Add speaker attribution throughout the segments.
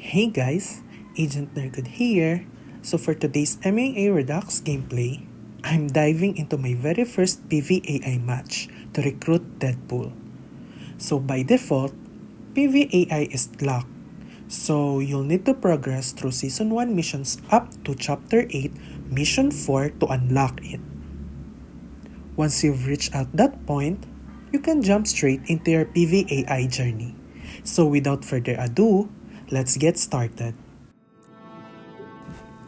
Speaker 1: Hey guys, Agent Nergood here. So for today's MAA Redux gameplay, I'm diving into my very first PvAI match to recruit Deadpool. So by default, PvAI is locked. So you'll need to progress through Season 1 missions up to Chapter 8, Mission 4 to unlock it. Once you've reached at that point, you can jump straight into your PvAI journey. So without further ado, let's get started.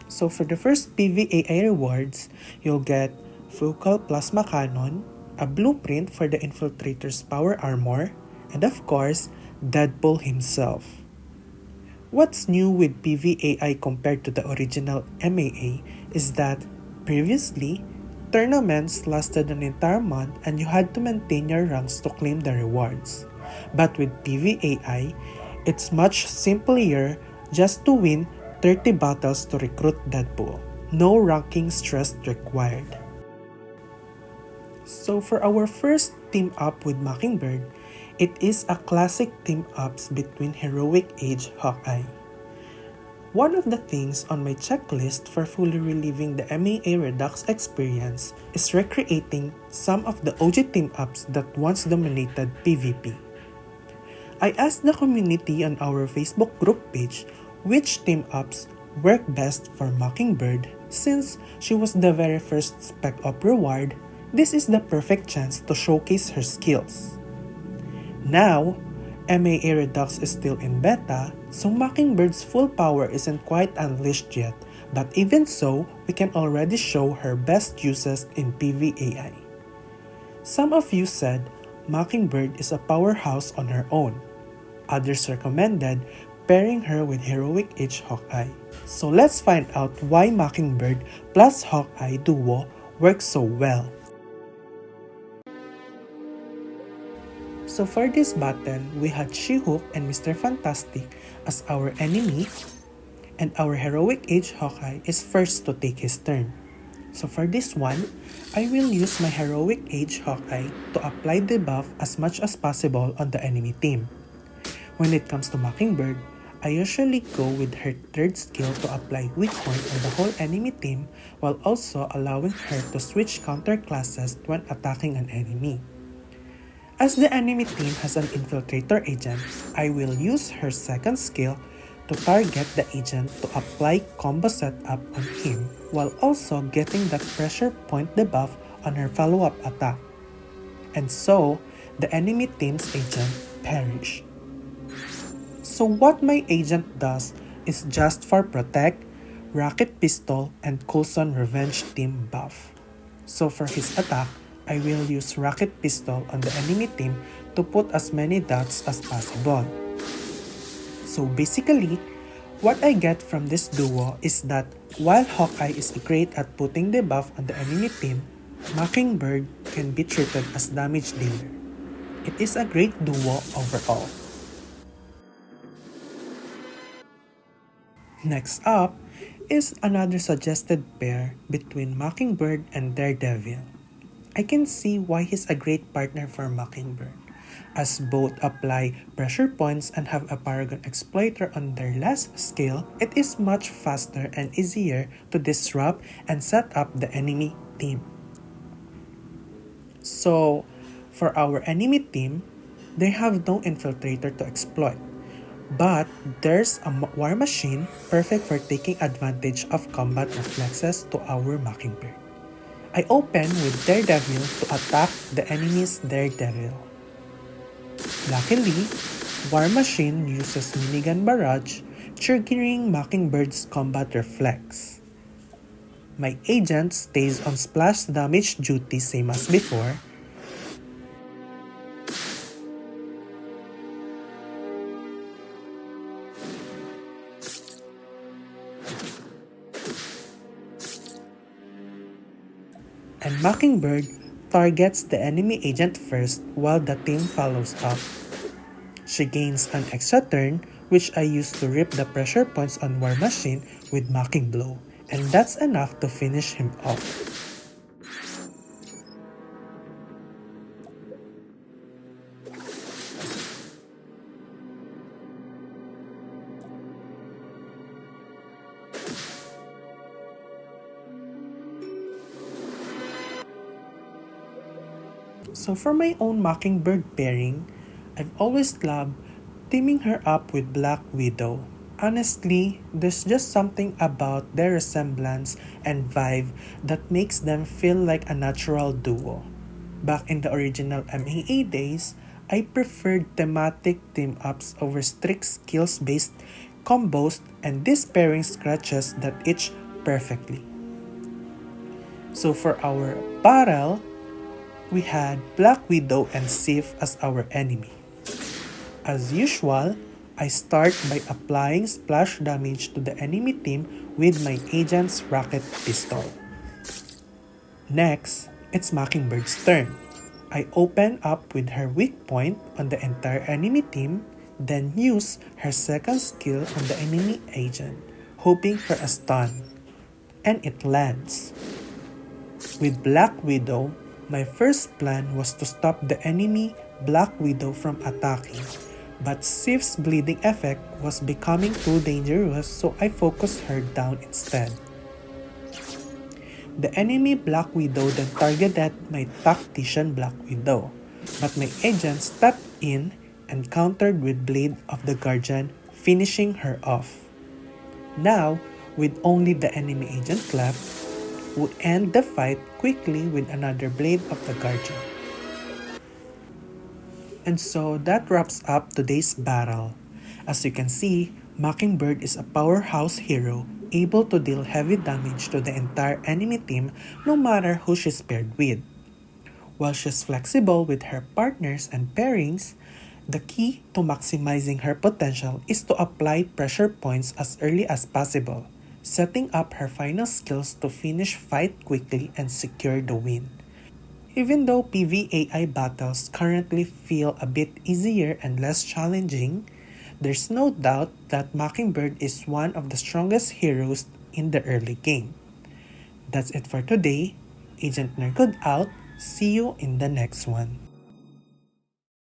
Speaker 1: So for the first PvAI rewards, you'll get Focal Plasma Cannon, a blueprint for the Infiltrator's power armor, and of course, Deadpool himself. What's new with PvAI compared to the original MAA is that previously, tournaments lasted an entire month and you had to maintain your ranks to claim the rewards. But with PvAI, it's much simpler just to win 30 battles to recruit Deadpool. No ranking stress required. So for our first team up with Mockingbird, it is a classic team ups between Heroic Age Hawkeye. One of the things on my checklist for fully reliving the MAA Redux experience is recreating some of the OG team ups that once dominated PvP. I asked the community on our Facebook group page which team ups work best for Mockingbird. Since she was the very first Spec Op reward, this is the perfect chance to showcase her skills. Now, MAA Redux is still in beta, so Mockingbird's full power isn't quite unleashed yet, but even so, we can already show her best uses in PvAI. Some of you said Mockingbird is a powerhouse on her own. Others recommended pairing her with Heroic Age Hawkeye. So let's find out why Mockingbird plus Hawkeye duo works so well. So for this battle, we had She-Hulk and Mr. Fantastic as our enemy, and our Heroic Age Hawkeye is first to take his turn. So for this one, I will use my Heroic Age Hawkeye to apply debuff as much as possible on the enemy team. When it comes to Mockingbird, I usually go with her third skill to apply weak point on the whole enemy team while also allowing her to switch counter classes when attacking an enemy. As the enemy team has an Infiltrator agent, I will use her second skill to target the agent to apply combo setup on him while also getting that pressure point debuff on her follow-up attack. And so, the enemy team's agent perished. So what my agent does is just for Protect, Rocket Pistol, and Coulson Revenge team buff. So for his attack, I will use Rocket Pistol on the enemy team to put as many dots as possible. So basically, what I get from this duo is that while Hawkeye is great at putting the buff on the enemy team, Mockingbird can be treated as damage dealer. It is a great duo overall. Next up is another suggested pair between Mockingbird and Daredevil. I can see why he's a great partner for Mockingbird, as both apply pressure points and have a Paragon Exploiter on their last skill. It is much faster and easier to disrupt and set up the enemy team. So, for our enemy team, they have no Infiltrator to exploit. But there's a War Machine perfect for taking advantage of combat reflexes to our Mockingbird. I open with Daredevil to attack the enemy's Daredevil. Luckily, War Machine uses Minigun Barrage, triggering Mockingbird's combat reflex. My agent stays on splash damage duty same as before, and Mockingbird targets the enemy agent first while the team follows up. She gains an extra turn, which I use to rip the pressure points on War Machine with Mocking Blow, and that's enough to finish him off. So for my own Mockingbird pairing, I've always loved teaming her up with Black Widow. Honestly, there's just something about their resemblance and vibe that makes them feel like a natural duo. Back in the original MAA days, I preferred thematic team-ups over strict skills-based combos, and this pairing scratches that itch perfectly. So for our battle, we had Black Widow and Sif as our enemy. As usual, I start by applying splash damage to the enemy team with my agent's rocket pistol. Next, it's Mockingbird's turn. I open up with her weak point on the entire enemy team, then use her second skill on the enemy agent, hoping for a stun. And it lands. With Black Widow, my first plan was to stop the enemy Black Widow from attacking, but Sif's bleeding effect was becoming too dangerous, so I focused her down instead. The enemy Black Widow then targeted my tactician Black Widow, but my agent stepped in and countered with Blade of the Guardian, finishing her off. Now, with only the enemy agent left, we end the fight quickly with another Blade of the Guardian. And so that wraps up today's battle. As you can see, Mockingbird is a powerhouse hero able to deal heavy damage to the entire enemy team no matter who she's paired with. While she's flexible with her partners and pairings, the key to maximizing her potential is to apply pressure points as early as possible, setting up her final skills to finish fight quickly and secure the win. Even though PvAI battles currently feel a bit easier and less challenging, there's no doubt that Mockingbird is one of the strongest heroes in the early game. That's it for today. Agent Nergood out. See you in the next one.